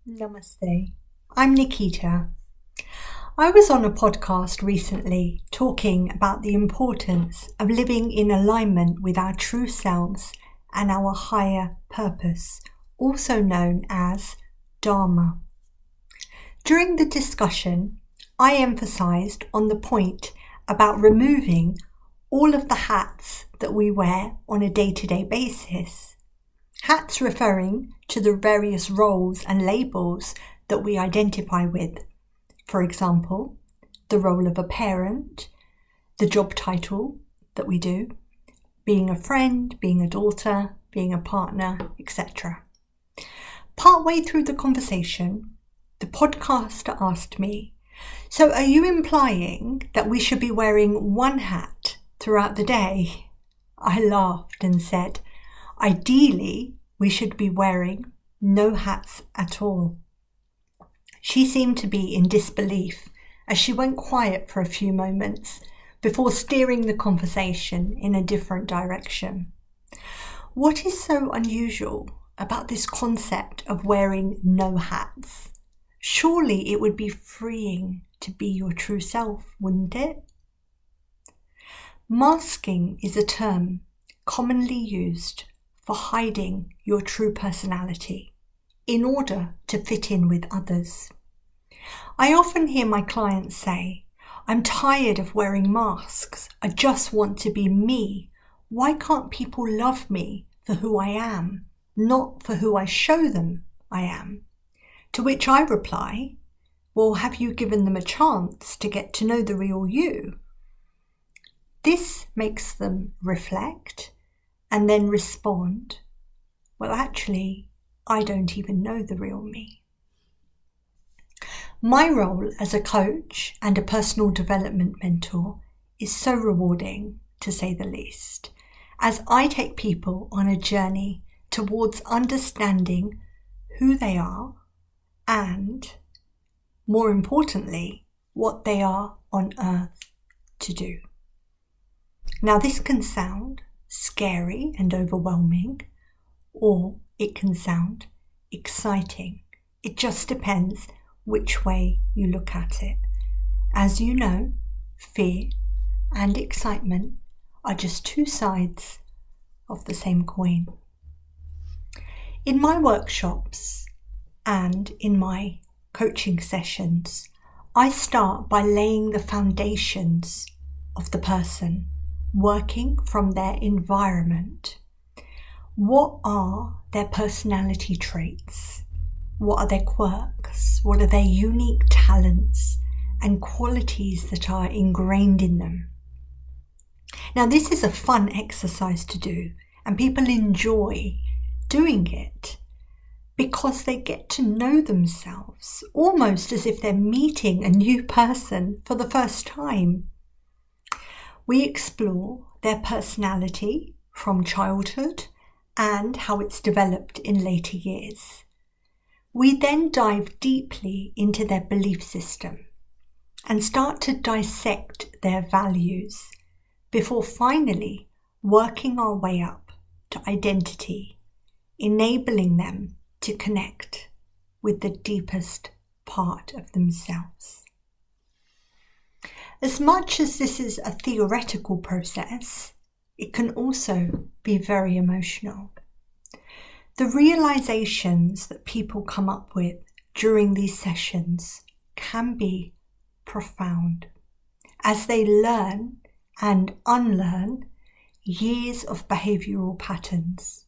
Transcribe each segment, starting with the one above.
Namaste. I'm Nikita. I was on a podcast recently talking about the importance of living in alignment with our true selves and our higher purpose, also known as Dharma. During the discussion, I emphasized on the point about removing all of the hats that we wear on a day-to-day basis. Hats referring to the various roles and labels that we identify with. For example, the role of a parent, the job title that we do, being a friend, being a daughter, being a partner, etc. Partway through the conversation, the podcaster asked me, "So are you implying that we should be wearing one hat throughout the day?" I laughed and said, "Ideally, we should be wearing no hats at all." She seemed to be in disbelief as she went quiet for a few moments before steering the conversation in a different direction. What is so unusual about this concept of wearing no hats? Surely it would be freeing to be your true self, wouldn't it? Masking is a term commonly used for hiding your true personality in order to fit in with others. I often hear my clients say, "I'm tired of wearing masks. I just want to be me. Why can't people love me for who I am, not for who I show them I am?" To which I reply, "Well, have you given them a chance to get to know the real you?" This makes them reflect and then respond, "Well, actually, I don't even know the real me." My role as a coach and a personal development mentor is so rewarding, to say the least, as I take people on a journey towards understanding who they are and, more importantly, what they are on earth to do. Now, this can sound scary and overwhelming, or it can sound exciting. It just depends which way you look at it. As you know, fear and excitement are just two sides of the same coin. In my workshops and in my coaching sessions, I start by laying the foundations of the person, working from their environment. What are their personality traits? What are their quirks? What are their unique talents and qualities that are ingrained in them? Now, this is a fun exercise to do, and people enjoy doing it because they get to know themselves almost as if they're meeting a new person for the first time. We explore their personality from childhood and how it's developed in later years. We then dive deeply into their belief system and start to dissect their values before finally working our way up to identity, enabling them to connect with the deepest part of themselves. As much as this is a theoretical process, it can also be very emotional. The realizations that people come up with during these sessions can be profound as they learn and unlearn years of behavioral patterns.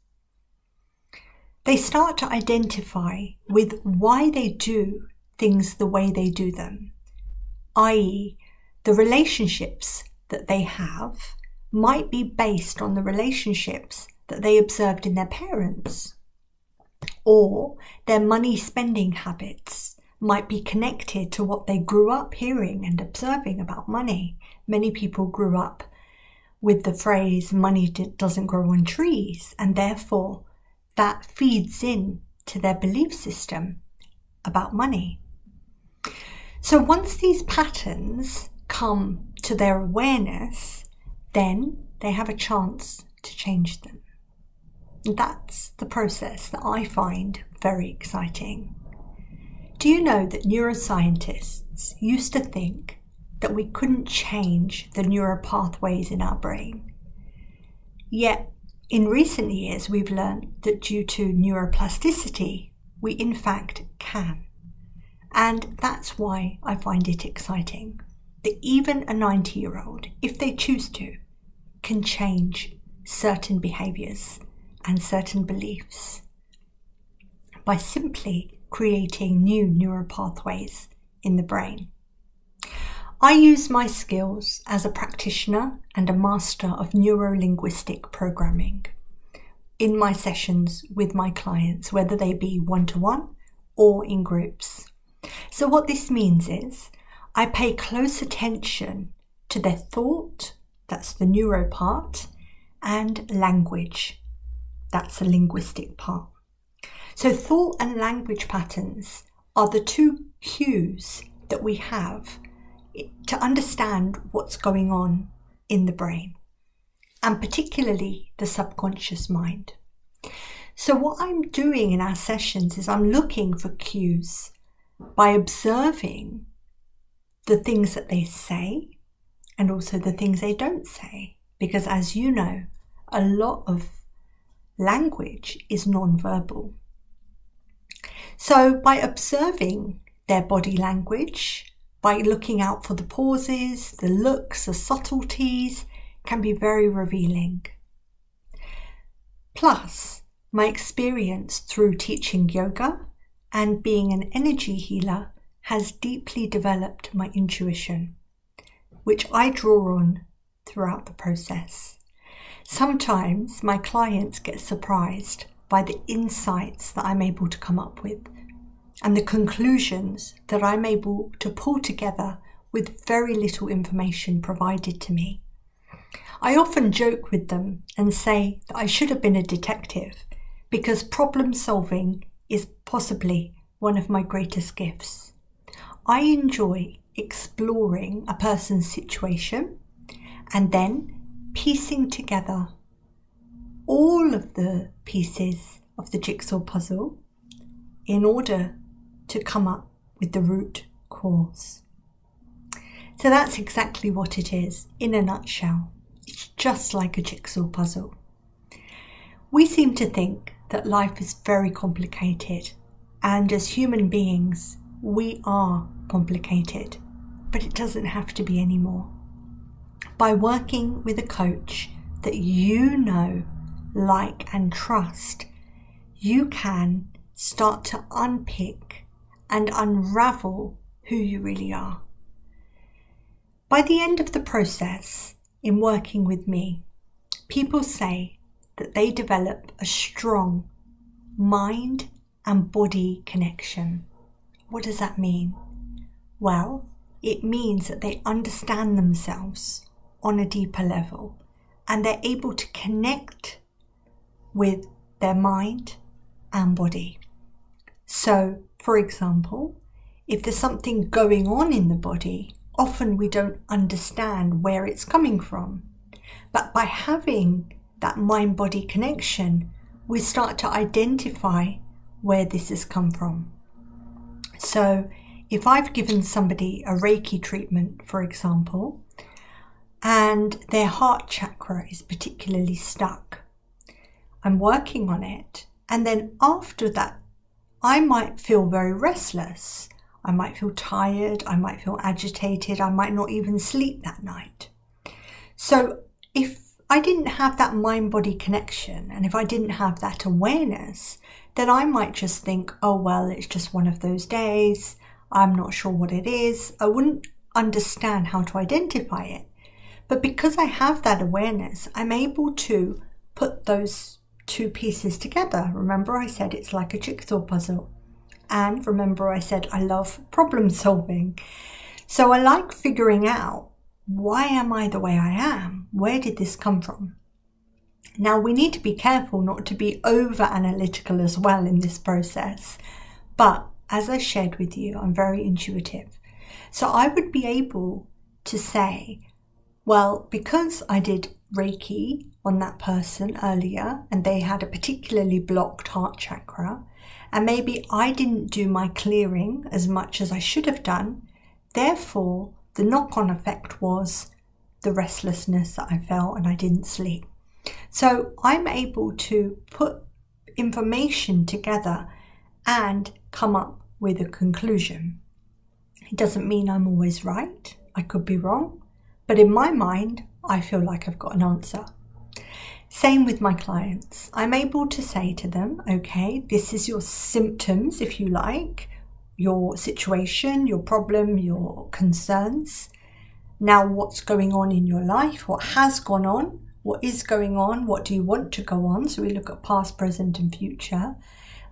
They start to identify with why they do things the way they do them, i.e., the relationships that they have might be based on the relationships that they observed in their parents, or their money spending habits might be connected to what they grew up hearing and observing about money. Many people grew up with the phrase, "money doesn't grow on trees," and therefore that feeds in to their belief system about money. So once these patterns come to their awareness, then they have a chance to change them. And that's the process that I find very exciting. Do you know that neuroscientists used to think that we couldn't change the neural pathways in our brain? Yet, in recent years, we've learned that due to neuroplasticity, we in fact can. And that's why I find it exciting that even a 90-year-old, if they choose to, can change certain behaviors and certain beliefs by simply creating new neural pathways in the brain. I use my skills as a practitioner and a master of neuro-linguistic programming in my sessions with my clients, whether they be one-to-one or in groups. So what this means is I pay close attention to their thought, that's the neuro part, and language, that's the linguistic part. So thought and language patterns are the two cues that we have to understand what's going on in the brain, and particularly the subconscious mind. So what I'm doing in our sessions is I'm looking for cues by observing the things that they say and also the things they don't say, because as you know, a lot of language is non-verbal. So by observing their body language, by looking out for the pauses, the looks, the subtleties, can be very revealing. Plus, my experience through teaching yoga and being an energy healer has deeply developed my intuition, which I draw on throughout the process. Sometimes my clients get surprised by the insights that I'm able to come up with and the conclusions that I'm able to pull together with very little information provided to me. I often joke with them and say that I should have been a detective because problem solving is possibly one of my greatest gifts. I enjoy exploring a person's situation and then piecing together all of the pieces of the jigsaw puzzle in order to come up with the root cause. So that's exactly what it is in a nutshell. It's just like a jigsaw puzzle. We seem to think that life is very complicated, and as human beings, we are complicated, but it doesn't have to be anymore. By working with a coach that you know, like, and trust, you can start to unpick and unravel who you really are. By the end of the process, in working with me, people say that they develop a strong mind and body connection. What does that mean? Well, it means that they understand themselves on a deeper level and they're able to connect with their mind and body. So, for example, if there's something going on in the body, often we don't understand where it's coming from. But by having that mind-body connection, we start to identify where this has come from. So if I've given somebody a Reiki treatment, for example, and their heart chakra is particularly stuck, I'm working on it, and then after that, I might feel very restless. I might feel tired, I might feel agitated, I might not even sleep that night. So if I didn't have that mind-body connection, and if I didn't have that awareness, then I might just think, oh well, it's just one of those days, I'm not sure what it is. I wouldn't understand how to identify it. But because I have that awareness, I'm able to put those two pieces together. Remember I said it's like a jigsaw puzzle. And remember I said I love problem solving. So I like figuring out, why am I the way I am? Where did this come from? Now we need to be careful not to be over analytical as well in this process. But as I shared with you, I'm very intuitive. So I would be able to say, well, because I did Reiki on that person earlier and they had a particularly blocked heart chakra, And maybe I didn't do my clearing as much as I should have done. Therefore, the knock-on effect was the restlessness that I felt and I didn't sleep. So I'm able to put information together and come up with a conclusion. It doesn't mean I'm always right. I could be wrong. But in my mind, I feel like I've got an answer. Same with my clients. I'm able to say to them, okay, this is your symptoms, if you like, your situation, your problem, your concerns. Now, what's going on in your life? What has gone on? What is going on? What do you want to go on? So we look at past, present, and future.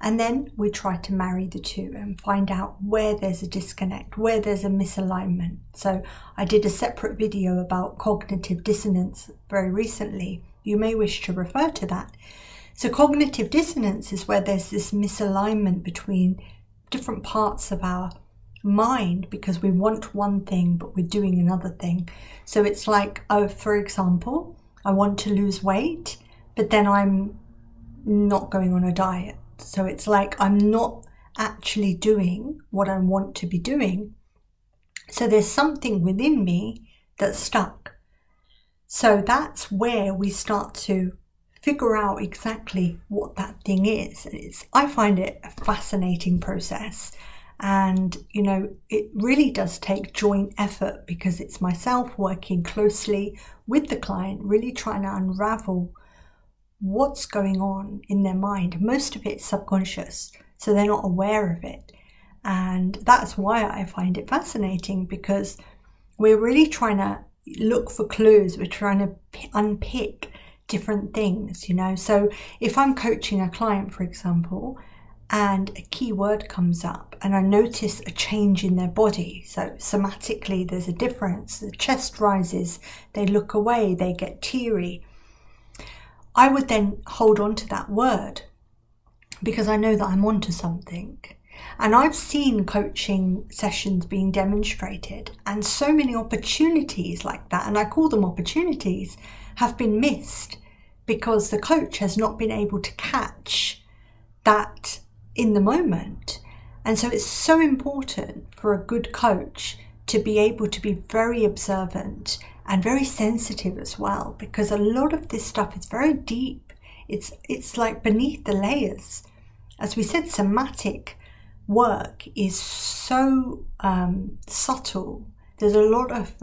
And then we try to marry the two and find out where there's a disconnect, where there's a misalignment. So I did a separate video about cognitive dissonance very recently. You may wish to refer to that. So cognitive dissonance is where there's this misalignment between different parts of our mind because we want one thing, but we're doing another thing. So it's like, for example, I want to lose weight, but then I'm not going on a diet. So it's like I'm not actually doing what I want to be doing. So there's something within me that's stuck. So that's where we start to figure out exactly what that thing is. I find it a fascinating process. And, it really does take joint effort because it's myself working closely with the client, really trying to unravel what's going on in their mind. Most of it's subconscious, so they're not aware of it. And that's why I find it fascinating, because we're really trying to look for clues. We're trying to unpick different things, So if I'm coaching a client, for example, and a key word comes up and I notice a change in their body, so somatically there's a difference, the chest rises, they look away, they get teary, I would then hold on to that word because I know that I'm onto something. And I've seen coaching sessions being demonstrated and so many opportunities like that, and I call them opportunities, have been missed because the coach has not been able to catch that in the moment. And so it's so important for a good coach to be able to be very observant and very sensitive as well, because a lot of this stuff is very deep. It's like beneath the layers. As we said, somatic work is so subtle. There's a lot of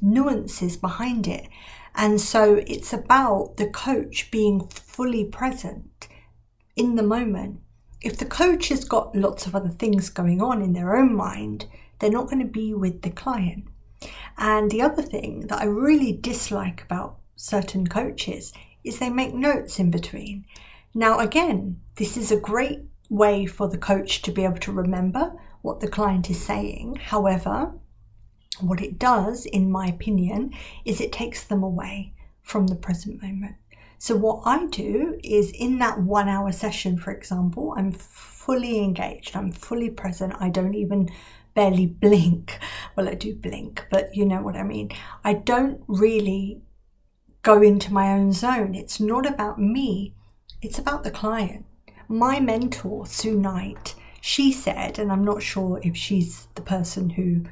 nuances behind it. And so it's about the coach being fully present in the moment. If the coach has got lots of other things going on in their own mind, they're not going to be with the client. And the other thing that I really dislike about certain coaches is they make notes in between. Now, again, this is a great way for the coach to be able to remember what the client is saying. However, what it does, in my opinion, is it takes them away from the present moment. So what I do is in that 1 hour session, for example, I'm fully engaged, I'm fully present, I don't even barely blink. Well, I do blink, but you know what I mean. I don't really go into my own zone. It's not about me, it's about the client. My mentor, Sue Knight, she said, and I'm not sure if she's the person who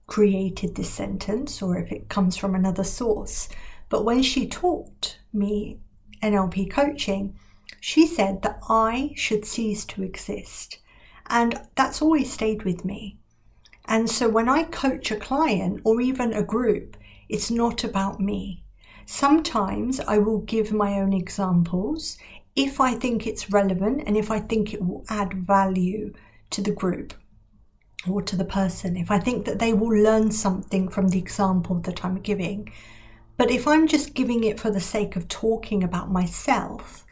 created this sentence or if it comes from another source, but when she taught me NLP coaching, she said that I should cease to exist. And that's always stayed with me. And so when I coach a client or even a group, it's not about me. Sometimes I will give my own examples if I think it's relevant and if I think it will add value to the group or to the person, if I think that they will learn something from the example that I'm giving. But if I'm just giving it for the sake of talking about myself,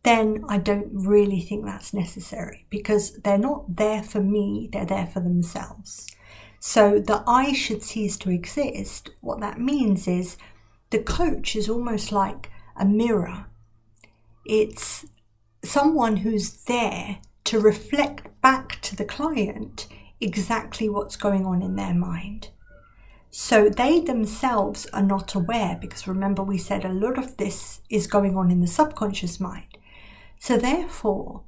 then I don't really think that's necessary, because they're not there for me, they're there for themselves. So the I should cease to exist, what that means is the coach is almost like a mirror. It's someone who's there to reflect back to the client exactly what's going on in their mind. So they themselves are not aware, because remember we said a lot of this is going on in the subconscious mind. So therefore,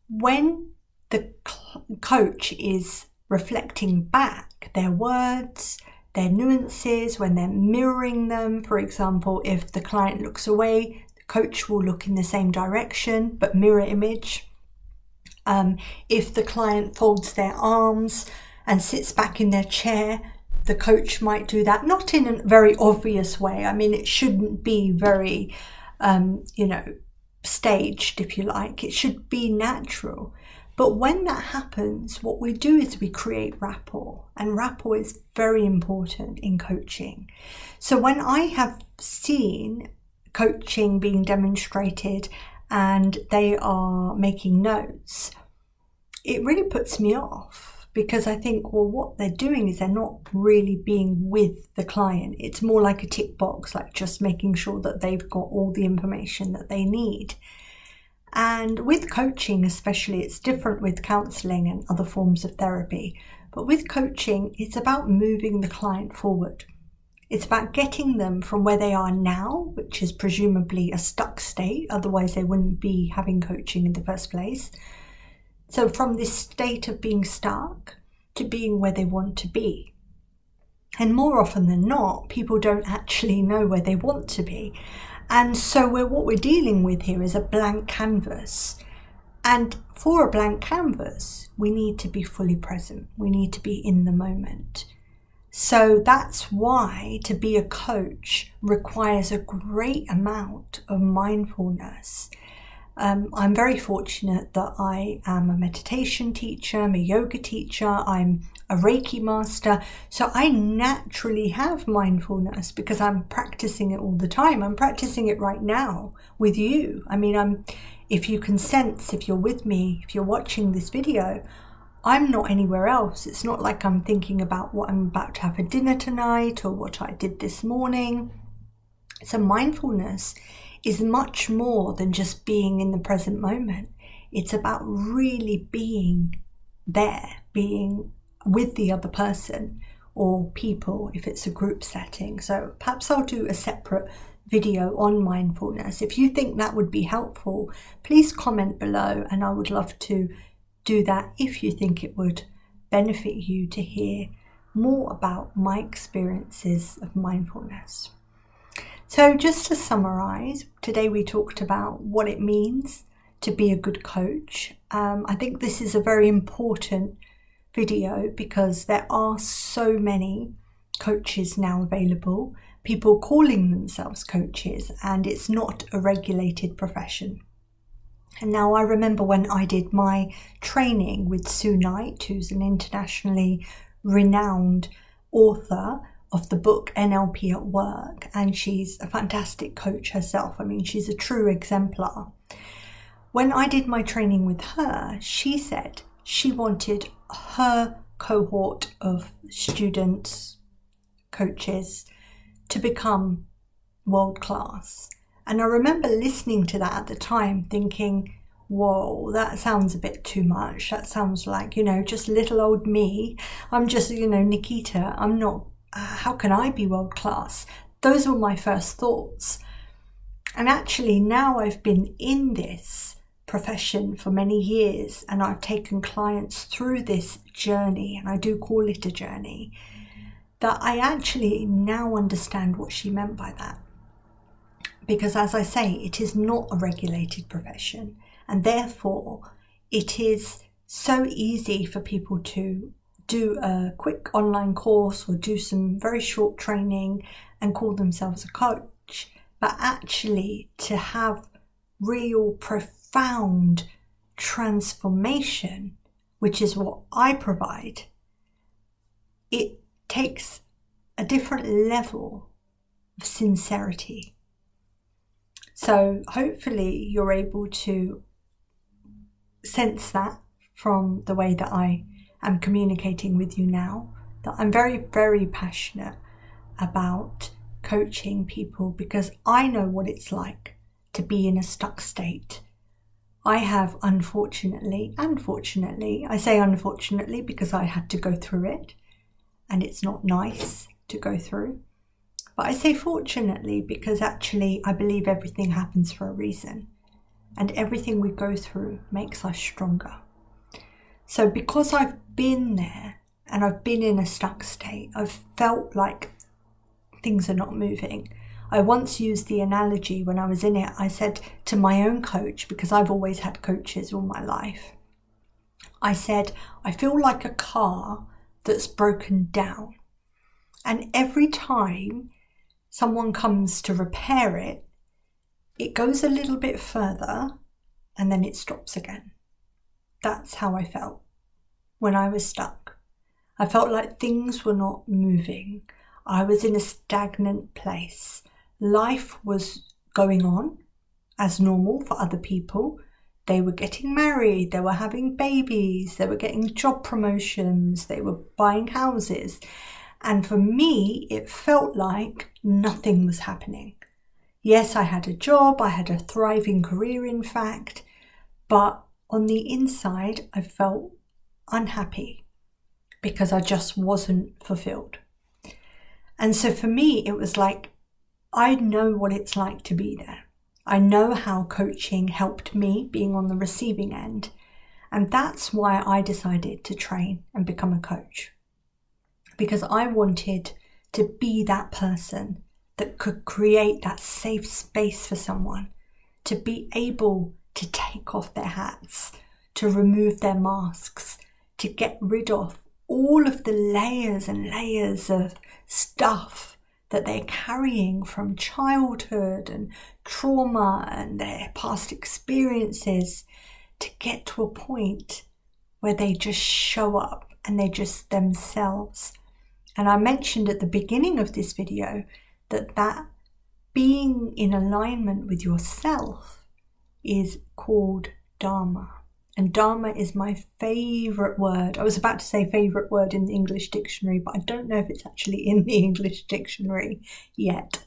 when the coach is reflecting back their words, their nuances, when they're mirroring them, for example, if the client looks away, the coach will look in the same direction, but mirror image. If the client folds their arms and sits back in their chair, the coach might do that, not in a very obvious way. I mean, it shouldn't be very, staged, if you like. It should be natural. But when that happens, what we do is we create rapport, and rapport is very important in coaching. So when I have seen coaching being demonstrated and they are making notes, it really puts me off, because I think, well, what they're doing is they're not really being with the client. It's more like a tick box, like just making sure that they've got all the information that they need. And with coaching especially, it's different with counselling and other forms of therapy. But with coaching, it's about moving the client forward. It's about getting them from where they are now, which is presumably a stuck state, otherwise they wouldn't be having coaching in the first place. So from this state of being stuck to being where they want to be. And more often than not, people don't actually know where they want to be. And so what we're dealing with here is a blank canvas. And for a blank canvas, we need to be fully present. We need to be in the moment. So that's why to be a coach requires a great amount of mindfulness. I'm very fortunate that I am a meditation teacher, I'm a yoga teacher, I'm a Reiki master. So I naturally have mindfulness because I'm practicing it all the time. I'm practicing it right now with you. I mean, if you can sense, if you're with me, if you're watching this video, I'm not anywhere else. It's not like I'm thinking about what I'm about to have for dinner tonight or what I did this morning. So mindfulness is much more than just being in the present moment. It's about really being there, being with the other person or people if it's a group setting. So perhaps I'll do a separate video on mindfulness. If you think that would be helpful, please comment below, and I would love to do that if you think it would benefit you to hear more about my experiences of mindfulness. So just to summarize, today we talked about what it means to be a good coach. I think this is a very important video because there are so many coaches now available, people calling themselves coaches, and it's not a regulated profession. And now I remember when I did my training with Sue Knight, who's an internationally renowned author of the book NLP at Work, and she's a fantastic coach herself. I mean, she's a true exemplar. When I did my training with her, she said she wanted her cohort of students, coaches, to become world class. And I remember listening to that at the time thinking, whoa, that sounds a bit too much. That sounds like, just little old me. I'm just, Nikita. I'm not, how can I be world class? Those were my first thoughts. And actually now I've been in this profession for many years and I've taken clients through this journey, and I do call it a journey, that I actually now understand what she meant by that. Because as I say, it is not a regulated profession, and therefore it is so easy for people to do a quick online course or do some very short training and call themselves a coach. But actually to have real profound transformation, which is what I provide, it takes a different level of sincerity. So hopefully you're able to sense that from the way that I am communicating with you now, that I'm very, very passionate about coaching people because I know what it's like to be in a stuck state. I have unfortunately, I say unfortunately because I had to go through it and it's not nice to go through. But I say fortunately because actually I believe everything happens for a reason. and everything we go through makes us stronger. So because I've been there and I've been in a stuck state, I've felt like things are not moving. I once used the analogy when I was in it. I said to my own coach, because I've always had coaches all my life, I said, I feel like a car that's broken down. And every time someone comes to repair it, it goes a little bit further and then it stops again. That's how I felt when I was stuck. I felt like things were not moving. I was in a stagnant place. Life was going on as normal for other people. They were getting married, they were having babies, they were getting job promotions, they were buying houses. And for me, it felt like nothing was happening. Yes, I had a job, I had a thriving career, in fact, but on the inside, I felt unhappy because I just wasn't fulfilled. And so for me, it was like, I know what it's like to be there. I know how coaching helped me being on the receiving end. And that's why I decided to train and become a coach. Because I wanted to be that person that could create that safe space for someone to be able to take off their hats, to remove their masks, to get rid of all of the layers and layers of stuff that they're carrying from childhood and trauma and their past experiences, to get to a point where they just show up and they're just themselves. And I mentioned at the beginning of this video that being in alignment with yourself is called Dharma. And Dharma is my favourite word. I was about to say favourite word in the English dictionary, but I don't know if it's actually in the English dictionary yet.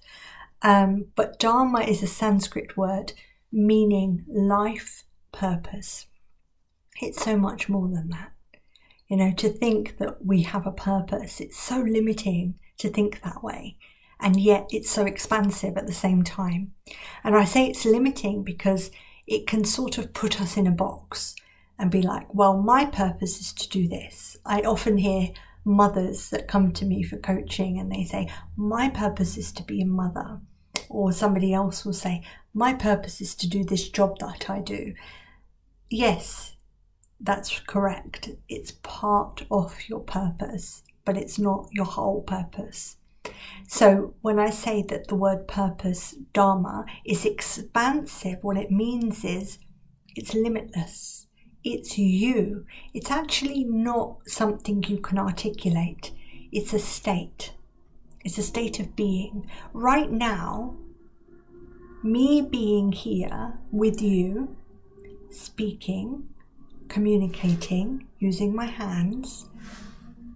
But Dharma is a Sanskrit word meaning life purpose. It's so much more than that. You know, to think that we have a purpose, it's so limiting to think that way. And yet it's so expansive at the same time. And I say it's limiting because it can sort of put us in a box and be like, well, my purpose is to do this. I often hear mothers that come to me for coaching and they say, my purpose is to be a mother. Or somebody else will say, my purpose is to do this job that I do. Yes, that's correct. It's part of your purpose, but it's not your whole purpose. So when I say that the word purpose, Dharma, is expansive, what it means is it's limitless. It's you. It's actually not something you can articulate. It's a state. It's a state of being. Right now, me being here with you, speaking, communicating, using my hands,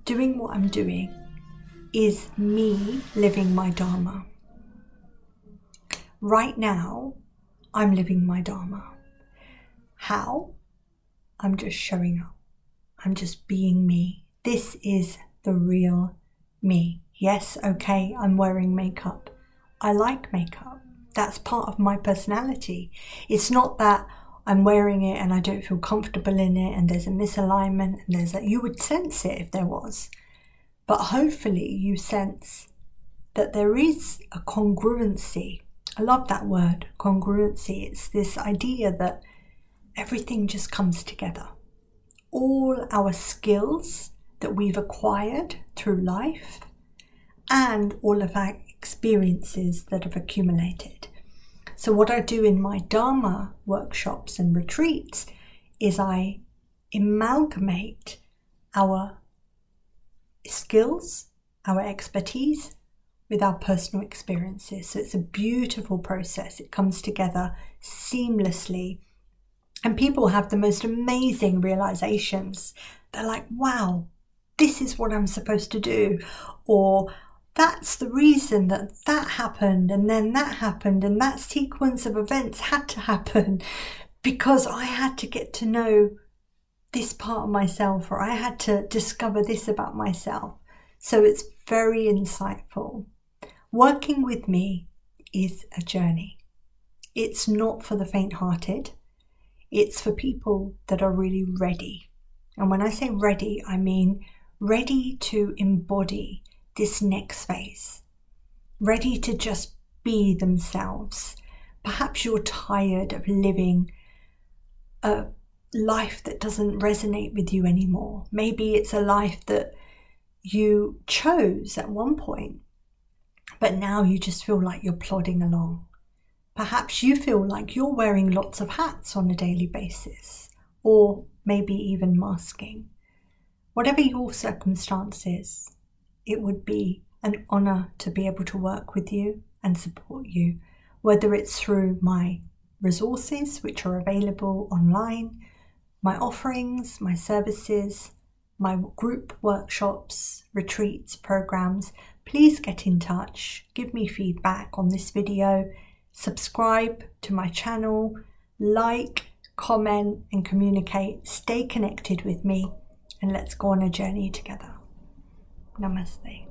doing what I'm doing, is me living my Dharma. Right now, I'm living my Dharma. How? I'm just showing up. I'm just being me. This is the real me. Yes, okay, I'm wearing makeup. I like makeup. That's part of my personality. It's not that I'm wearing it and I don't feel comfortable in it and there's a misalignment and you would sense it if there was. But hopefully you sense that there is a congruency. I love that word, congruency. It's this idea that everything just comes together. All our skills that we've acquired through life and all of our experiences that have accumulated. So what I do in my Dharma workshops and retreats is I amalgamate our skills, our expertise with our personal experiences. So it's a beautiful process. It comes together seamlessly. And people have the most amazing realizations. They're like, wow, this is what I'm supposed to do. Or that's the reason that happened and then that happened and that sequence of events had to happen because I had to get to know this part of myself, or I had to discover this about myself. So it's very insightful. Working with me is a journey. It's not for the faint-hearted. It's for people that are really ready. And when I say ready, I mean ready to embody this next phase, ready to just be themselves. Perhaps you're tired of living a life that doesn't resonate with you anymore. Maybe it's a life that you chose at one point, but now you just feel like you're plodding along. Perhaps you feel like you're wearing lots of hats on a daily basis, or maybe even masking. Whatever your circumstances, it would be an honor to be able to work with you and support you, whether it's through my resources, which are available online, my offerings, my services, my group workshops, retreats, programs. Please get in touch, give me feedback on this video, subscribe to my channel, like, comment and communicate. Stay connected with me and let's go on a journey together. Namaste.